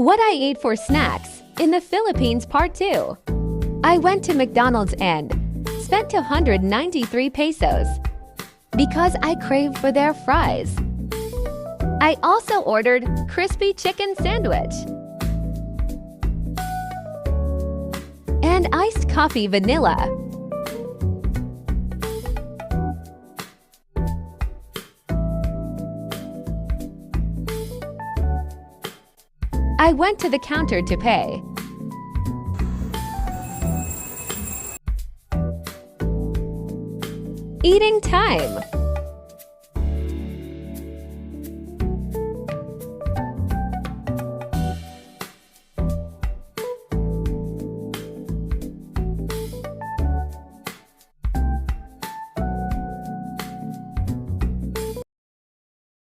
What I ate for snacks in the Philippines Part 2. I went to McDonald's and spent 293 pesos because I craved for their fries. I also ordered crispy chicken sandwich and iced coffee vanilla. I went to the counter to pay. Eating time.